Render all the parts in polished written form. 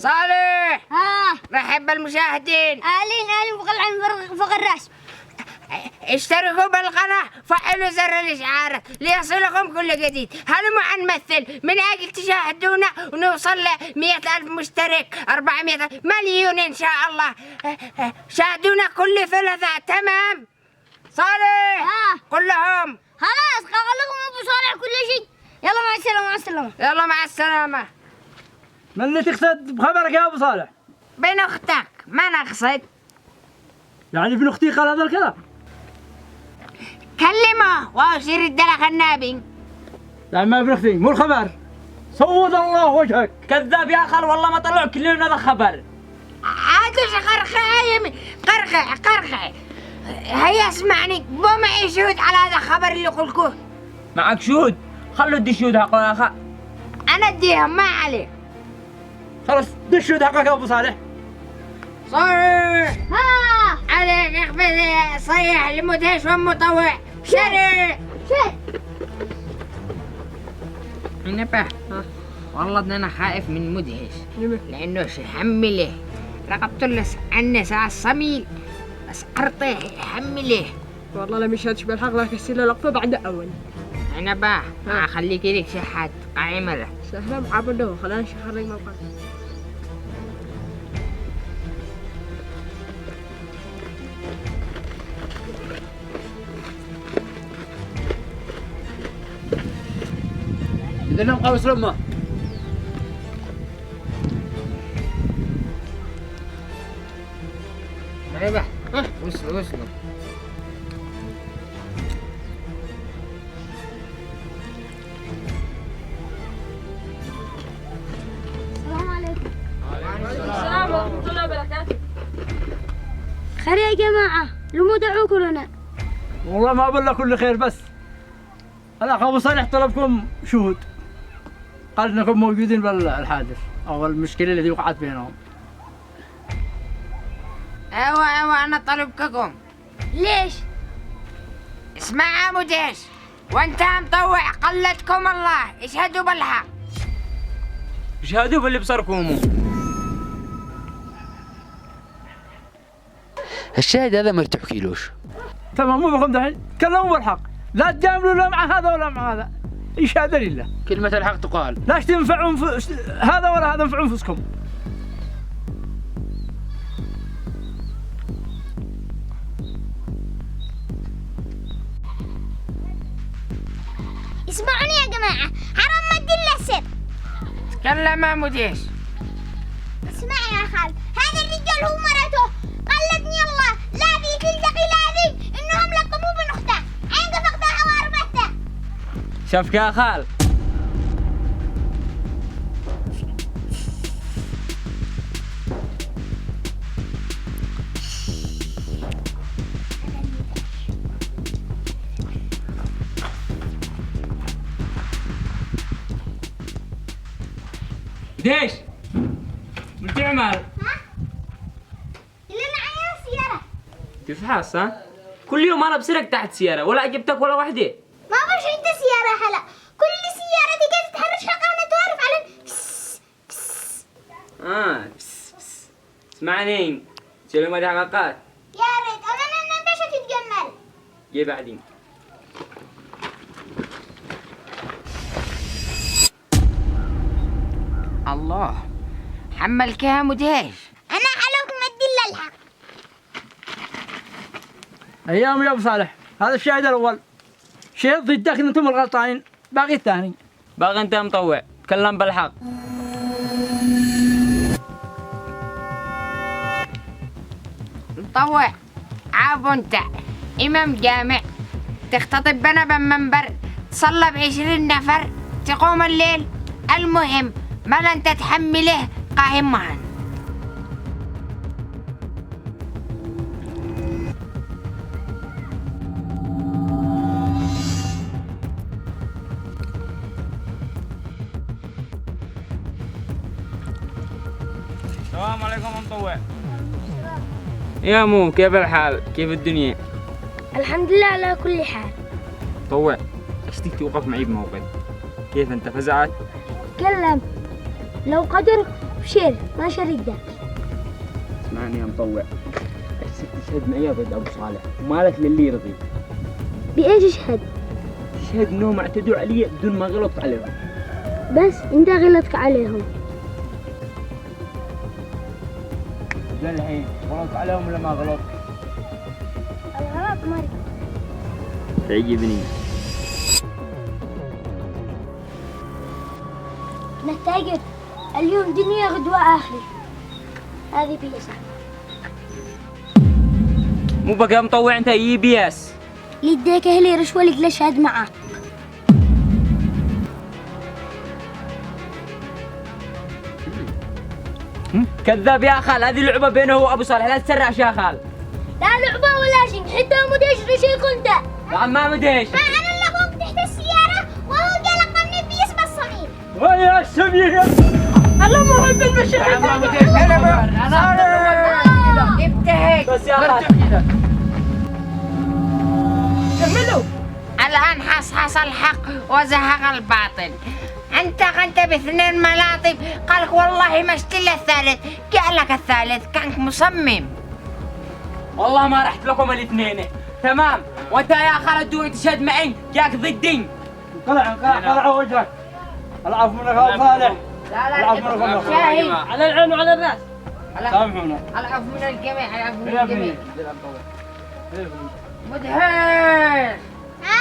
صالح، ها رحب بالمشاهدين. اهلين فوق العين فوق الراس. اشتركوا بالقناة، فعلوا زر الإشعارات ليصلكم كل جديد. هلموا نمثل من أجل تشاهدونا ونوصل ل 100,000 مشترك، 400 مليون إن شاء الله. شاهدونا كل ثلاثاء، تمام؟ صالح قل لهم. خلاص قال لكم ابو صالح كل شيء. يلا مع السلامة مع السلامة. يلا مع السلامة. من اللي تقصد بخبرك يا ابو صالح؟ بين أختك، ما نقصد. يعني ابن اختي قال هذا الكلام؟ كلمه وأشير الدلق النابي. يعني ما ابن اختي مو الخبر. سود الله وجهك. كذاب يا خال، والله ما طلعوا كلنا ذا خبر. عادش قرقع يمي، قرقع. هيا اسمعني، بو معي شهود على هذا الخبر اللي قلتوه. معك شهود؟ خلوا ادي شهود حقه يا خال. أنا أديهم ما عليه. خلاص دشوا حقك يا ابو صالح. صالح ها عليك اخبث صيح لمدهش ومطوع. شري شد نبه. والله أنا خايف من مدهش لأنه حمله. رقبت له عنه ساعة الصميل بس أرطيه حمله. والله لا مش هتشبه الحق لك السيلة لقطة بعد أول. أنا باه ما أخليك لك شحات قاعمة. سهلة معبده خلينا نشخرج موقع. إذا لم قوس لما أيوة وصلوا. السلام عليكم. السلام ورحمة الله وبركاته. خير يا جماعة، لمو دعوكم لنا. والله ما أقول لك كل خير، بس الأخ أبو صالح طلبكم شهود، قال إنكم موجودين بالحادث أو المشكلة التي وقعت بينهم. أيوة أنا طلبكم. ليش؟ اسمع يا مدهش، وانت مطوع قلتكم الله، اشهدوا بالحق. شهادوا باللي بصركم. الشاهد هذا ما تحكيلوش. تمام مو بكم دحين، تكلموا بالحق، لا تجاملوا لا مع هذا ولا مع هذا. إيش هذا لله؟ كلمة الحق تقال. لا تنفعوا هذا ولا هذا، انفعوا انفسكم. اسمعوني يا جماعة، حرام ما تدل السر. تكلم يا مدهش. اسمع يا خال، هذا الرجال هو مرته، قالتني الله لا ذي تلتقي لا ذي، انهم لقموه بن اخته، عين قفقتها واربعته. شافك يا خال. ديش من تعمل؟ اللي معايا السيارة. تفحص ها؟ كل يوم انا بسرق تحت سيارة ولا جبتك ولا وحدة. ما بش عندي سيارة هلا، كل سيارة تيجي تتحرش حقها تعرف على بس. اسمعني، تسوي مالي حقاقات. يا ريت انا انت شو تتجمل. جي بعدين. الله حملك يا مدهش. انا حلوك مدي الحق. أيام يا أبو صالح، هذا الشاهد الأول. شهد ضدك إن أنتم الغلطانين، باقي الثاني. باغي انت مطوع، تكلم بالحق. مطوع عاب انت امام جامع، تختطب بنا بمنبر، تصلى ب20 نفر، تقوم الليل. المهم ما انت تحمله قاهم مهن. السلام عليكم مطوع. يا مو كيف الحال؟ كيف الدنيا؟ الحمد لله على كل حال. مطوع، اشتيك توقف معي بموقف. كيف انت فزعت؟ تكلم. لو قدر ابشر ما شرده. اسمعني يا مطوع، الست تشهد معي ضد ابو صالح ومالك للي يرضي. بإيش اشهد؟ تشهد انهم اعتدوا علي بدون ما غلطت عليهم. بس انت غلطك عليهم. للحين غلط عليهم ولا ما غلط؟ الغلط مرة. تعجبني. نتاجر اليوم دنيا غدوة آخر. هذه بيسة. مو بقى مطوع انت يي بي اس. يديك اهلي رشوة لك لشهد معه. كذاب يا خال، هذه لعبة بينه وابو صالح، لا تسرع يا خال. لا لعبة ولا شيء، حتى مديش رشيك انت. يا عم ما مديش. ما انا اللي فوق تحت السيارة وهو قال لقمني بيس بالصميم. ويا السمير اللهم رب المشاهد. ابتهج. بس يا خال كملوا. الآن حصحص الحق وزهق الباطل. انت باثنين ملاطب، قالك والله ما اشتري الثالث، قال لك الثالث كانك مصمم. والله ما رحت لكم الاثنين. تمام، وانت يا خالد دوي تشهد معي جاك ضدي. قلع وجهك. العفو منك يا صالح. العفو منك يا شاهد. على العين وعلى الراس. سامحونا. العفو من الجميع، العفو من يا ابني. الجميع. مدهش.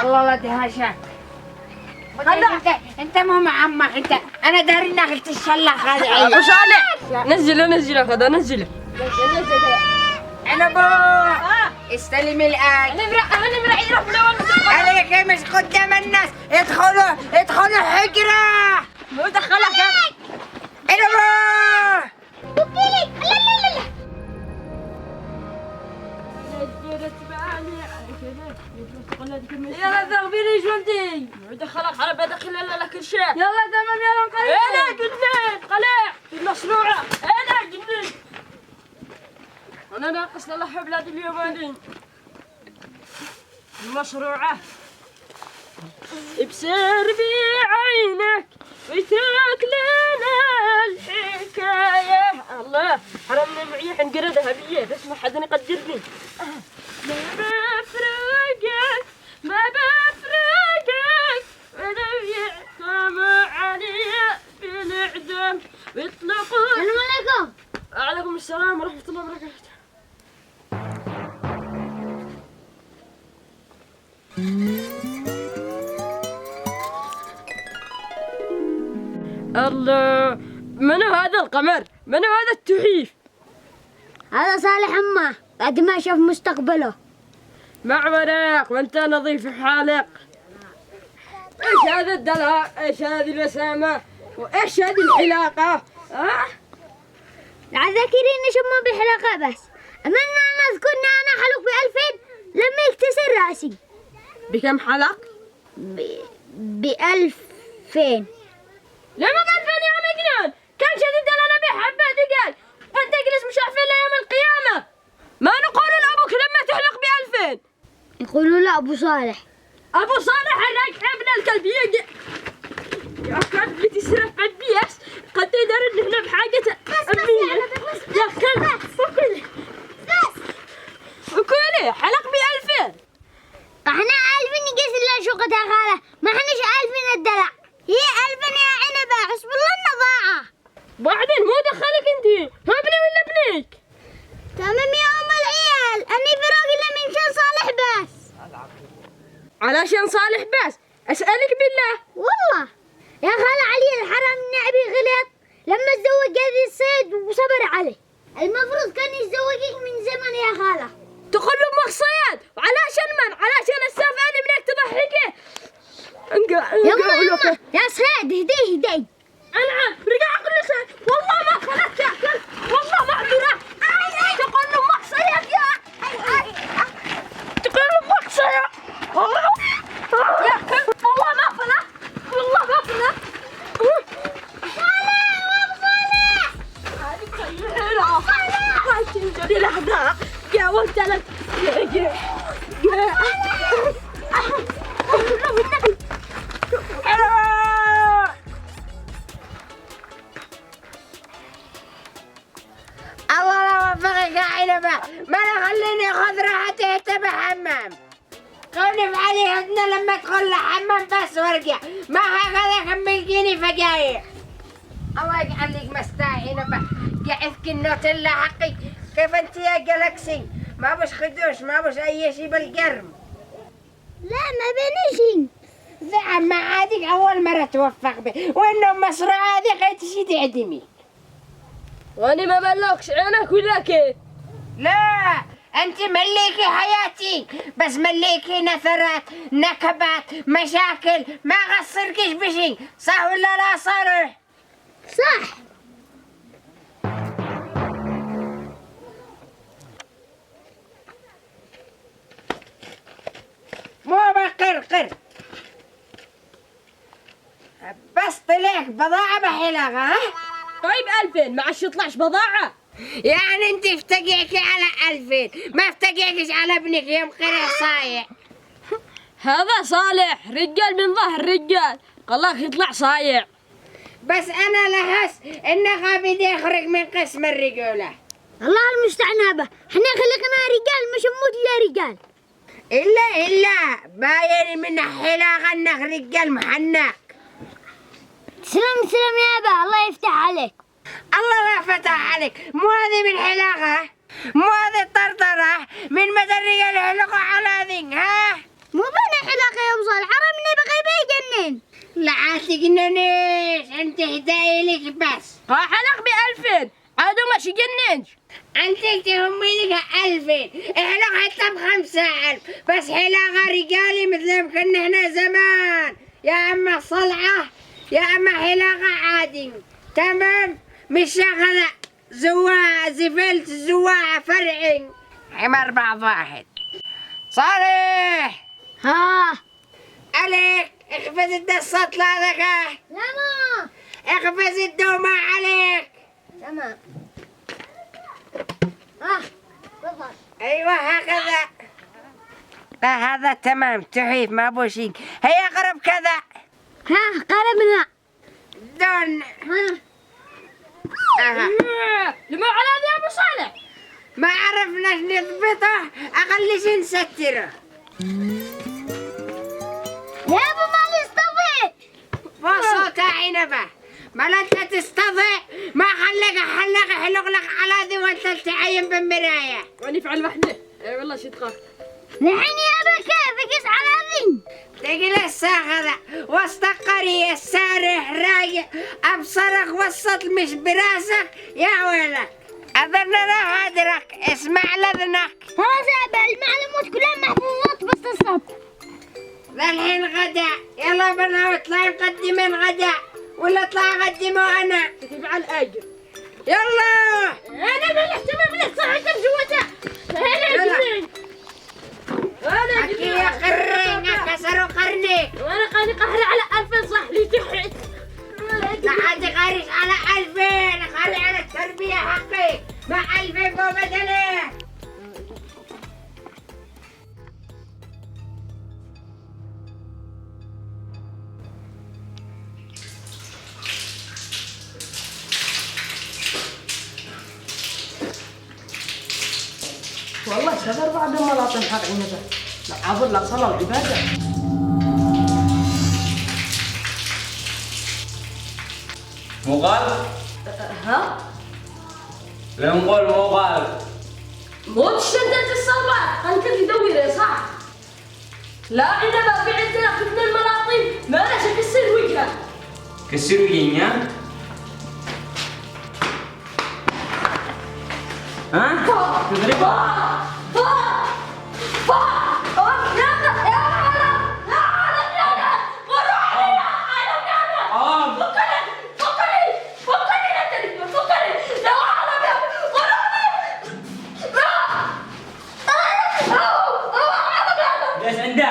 الله لا دهشك. انت مو معمق انت، انا داري انك تشلخ هذه. ابو صالح نزله خذ نزله. انا ابو استلم الان. نمرع يروح من اول. عليك مش قدام الناس. ادخلوا حجره. مو دخلك يا انا ابو وكيلي لا لا لا. يلا ذغبيني جوالتي. دخلك على بدخل الا لك الشيء. يلا تمام يلا نقلب. انا جنين قلع المشروعه. انا جنين. انا ناقص لله بلاد اليمانيين. المشروعه. ابصر بعينك وتاكلنا الحكايه. الله حرمنا معي حنقردها بيه بس ما حد يقدرني. ما بفرقك ولو يحكم علي بالإعدام ويطلقوا. السلام عليكم. وعليكم السلام ورحمة الله وبركاته. الله، منو هذا القمر؟ منو هذا التحيف؟ هذا صالح أمه بعد ما شاف مستقبله. مع ورق وانت نظيف حالق. ايش هذا الدلع؟ ايش هذه الوسامة؟ وايش هذه الحلاقة؟ لا ذاكرين شموا بحلقة بس. أمنا أنا أذكرنا أنا حلق ب2000 لما يكتسر رأسي. بكم حلق؟ ب2000. لما ب2000 يا مجنون؟ كم شديد انا بحبة دقاي؟ قد تجلس مش عارفين ليوم القيامة. ما نقول لأبوك لما تحلق ب2000. يقولوا لا أبو صالح. أبو صالح هناك ابن الكلب يجي. يا كلب بتسرق بالبيس قد تدر إن احنا بحاجة أمية. يا كلب فكلي فكلي حلق ب2000. احنا 1000 نقيس إلا شقتها خالة، ما احناش 1000 الدلع. هي 1000 يا عنبة، حسب الله النضاعة. بعدين مو دخلك انتي، ما ابني ولا ابنك؟ تمام يا أم العيال، أني فراقي إلا من شان صالح بس. علشان صالح بس، أسألك بالله. والله يا خالة علي الحرام النعبي غلط لما تزوج هذه الصيد وصبر عليه. المفروض كان يتزوجك من زمن يا خالة. تقول له مخصيات، وعلشان من؟ علشان السفانة منك تضحكي. يا ماما يا صيد هدي. أنعم رجع كل شيء. والله ما خلقت يا كلب، والله ما أقدر. تقول له مخصيات يا تقول له مخصيات. والله يا كلب والله ما خلقت، والله ما خلقت. هذه طيارة هاي تنجري الأحداق. يا ولد عنبه ما انا خليني اخذ راحتي تبع حمام. كوني علي هدنا لما ادخل لحمام بس وارجع ما هكذا كملتيني فجايع. الله يجعل لك مستاهي عنبه قعدك النوتيلا حقي كيف انت يا جالكسي ما بش خدوش ما بش اي شيء بالقرم. لا ما بنجي. زعم ما عادك اول مرة توفق به وانه مصر عادي خيت شي تعدمي. واني ما بلوكش عينك ولا كيف؟ لا انت مليكي حياتي بس مليكي نثرات نكبات مشاكل ما قصركش بشي صح ولا لا صالح؟ صح. مو بقرقر بس طلعك بضاعة بحلاقة ها؟ طيب 2000 ما عادش يطلعش بضاعة. يعني انت افتقعكي على 2000 ما افتقعكش على ابنك يوم قرع صايع. هذا صالح رجال من ظهر رجال قالك يطلع صايع. بس انا لهس انه غابي يخرج من قسم الرجولة. الله المستعان هبه احنا خلقنا رجال مش نموت الا رجال. إلا باين من حلاقة انك رجال محنك. سلام يابا الله يفتح عليك. الله لا فتح عليك مو هذه من حلاقة مو هذه الطرطرة من مدى الرجال يحلقوا على ذي ها؟ مو بنا حلاقة يا ابو صالح حرام اني بقى يجنن. لا عاد تجننيش انت هدايا لك بس. حلق ب2000 عادوا ما شجننش. انت تهمي لك 2000 احلق حتى ب5000 بس حلاقة رجالي مثل كنا احنا زمان يا اما صلعة يا اما حلاقة عادي تمام مش شغلة زواعة زفلت زواعة فرعي حمر بعض واحد. صالح ها عليك اخفز الدصات لا ذكاء لا ما اخفز الدومة عليك. تمام. تفضل. ايوه هكذا. لا هذا تمام تحيف ما بوشيك هيا قرب كذا. ها قربنا. دون لما على ذي ابو صالح ما عرفناش نضبطه اقل شي نستره. يا ابو ما نستضيع. بصوت عنبه ما لا انت تستضيع ما حلق حلق لك على ذي وانت تعين بالمرايه. واني فعل وحده اي والله شي تخاف. الحين يابا كيفك اسعى ذي. تجلس هذا وسط قرية سارح رايق أبصرك وسط مش براسك يا ولك أذننا هادرك اسمع لذنك. هذا المعلومات كلها محفوظات بس الصوت. للحين غدا يلا بنا اطلع نقدم الغداء ولا اطلع اقدمه أنا. تتبع الأجر. يلا أنا ما الاهتمام لك صحتك جوتها. أنا حكي يا قرين كسروا قرني. وأنا قاني قهر على 2000 صح لي تحت. لا عاد قارش على 2000 قاري على التربية حقي مع 2000 فوق بدنه. والله شذر بعد ما لا تنحق عنده. لا عبر لك صلاة وعبادة. مو قال؟ ها؟ لا نقول مو قال. مو تشدد الصلاة أنت تدوري صح؟ لا عندما في عندنا فتن الملاطين ما لا تكسر وجهها. كسر وجهي ها؟ تضربها؟ ليش عندك؟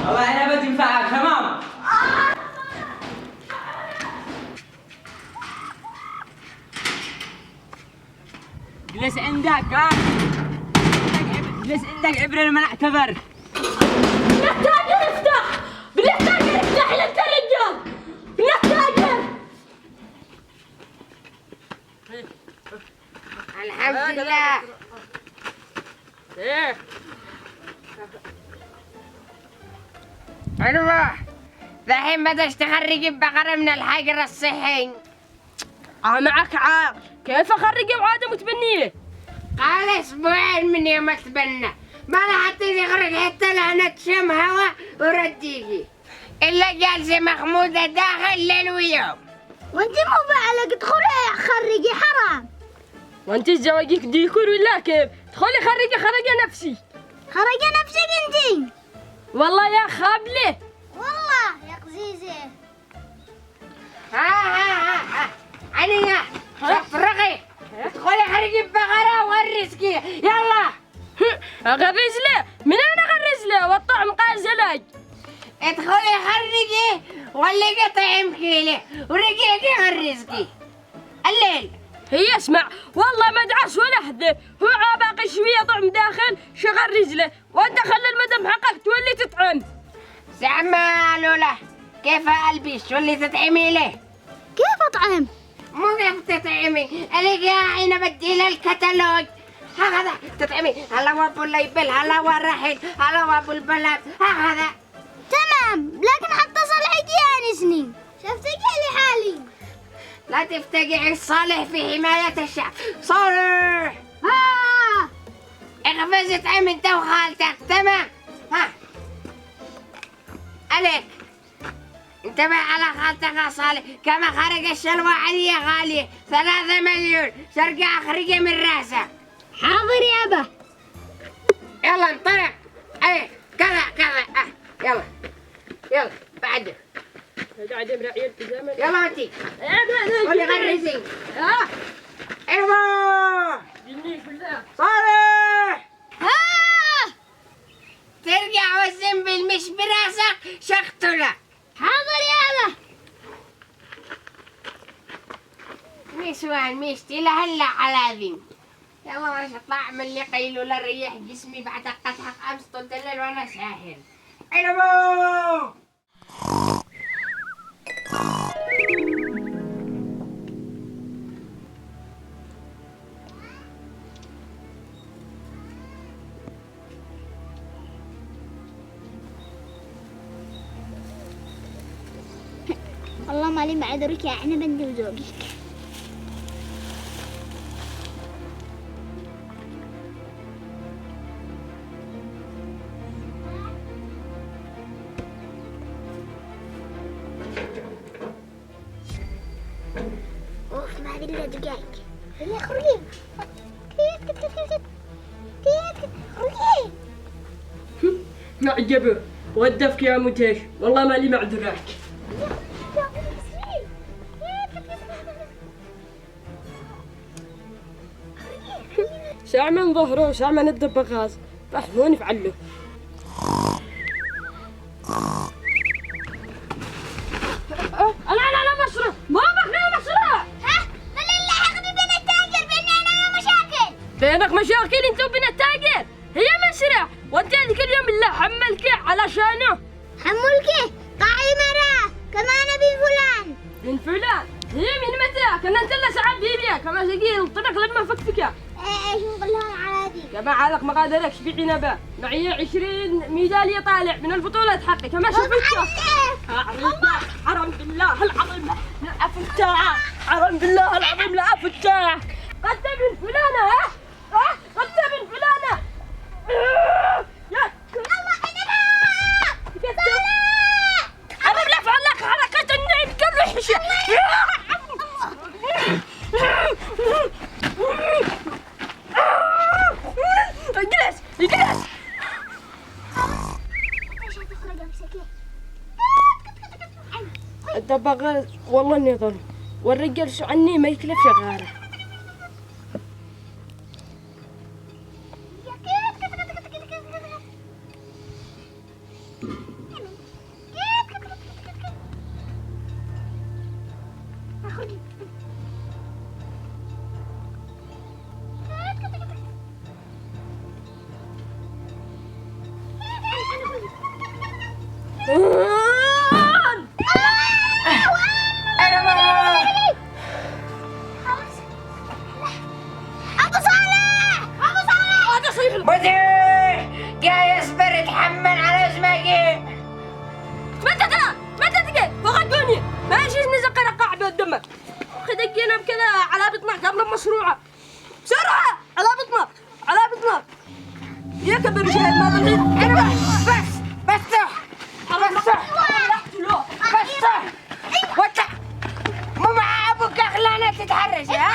والله أنا بتنفعك تمام. جلس عندك ها؟ جلس عندك عبرة لما نعتبر. بنحتاج نفتح لك رجال بنحتاج الحمد لله. ايه حلوة. ذحين بدأت تخرج بقرة من الحجر الصحي. معك عاق، كيف اخرج وعادة متبنية؟ قال اسبوعين من يوم تبنى، ما لحتى تخرج حتى لهنا تشم هوا ورديكي. إلا جالسة مخمودة داخل ليل ويوم. وانت مو بعلك ادخلي خرجي حرام. وانت الزواجيك ديكور ولا كيف؟ ادخلي خرجي نفسي. خرجي نفسك انتي. والله يا خابلة. والله يا قزيزة. ها عنيا افرغي. ادخلي خرجي بقرة ورسكي يلا. اغرز له؟ من انا اغرز له والطعم قال زلاج. ادخلي خرجي ولا قطعم كيلي ورجعتي غرزكي الليل. هي اسمع، والله ما دعس ولا حده، هو عاباقي شوية طعم داخل شغل رجله، وانت خلي المدام حقك تولي تطعم. زعما لولا كيف البس واللي تطعمي له؟ كيف اطعم؟ مو كيف تطعمي، انا قاعدة بدي الكتالوج هكذا تطعمي. هلا وابو الليبل، هلا والرحيل، هلا وابو البلد هكذا. تمام، لكن حتى صلحك يانسني. شفتك لحالي. لا تفتقعي الصالح في حماية الشعب. صالح اقفز اطعم انت وخالتك. تمام. ها عليك انتبه على خالتك يا صالح. كما خرج الشلوى عليا غالية 3 مليون، شرقة اخرجه من راسه. حاضر يابا. يلا انطلق. ايه كذا يلا يلا بعد قاعد امرأ التزامن. يلا انتي قولي غرزي. ايوه جني في الله. صالح ترجع والزنبل مش براسك شقتله. حاضر يابا. نسوان مشتي لهلا على ذي. يلا مش اطلع من اللي قيلولة ريح جسمي بعد قطعة امس طول الليل وانا ساهر. ايوه والله مالي معذرك يا عنب انت وزوجك. اوف ما هذه الا دقايق. يا خرجي. خرجي. معجبة ودفك يا متيش، والله مالي معذرك. ساعة من ظهره وساعة من الدبغاز، فحموني فعله. لا مشروع، ما بغني مشروع. ها؟ ما اللي لاحق بين التاجر بيني انا ويا مشاكل. بينك مشاكل انت وبين التاجر، هي مشروع، وانت هذيك اليوم اللي حملك علشانه. حمولك طاعي مراه كمان ابي فلان. من فلان؟ هي من متى؟ كان انت اللي سعد بيبيا كما ثقيل طرق لما فكفكه. ايش نقولها على هذه؟ كما عالق ما قادركش في عنبه، معي 20 ميدالية طالع من البطولة حقي كما شفتها. حرام بالله العظيم لا افتح، حرام بالله العظيم لا افتح. قد من فلانة ها؟ قد من فلانة. يا الله حنبها. انا بلفعل لك حركة النعيم كل وحشة. اجلس. الدباغ والله اني ظلم، والرجال شو عني ما يكلف شغاله. أبو صالح الدنيا ماشي نزق رقع بالدمك خذ الجينا بكذا على بطنك قبل المشروعة بسرعة على بطنك على بطنك يا كبر شهد ما ضليت انا بس وانت مو مع ابوك خلانا تتحرش ها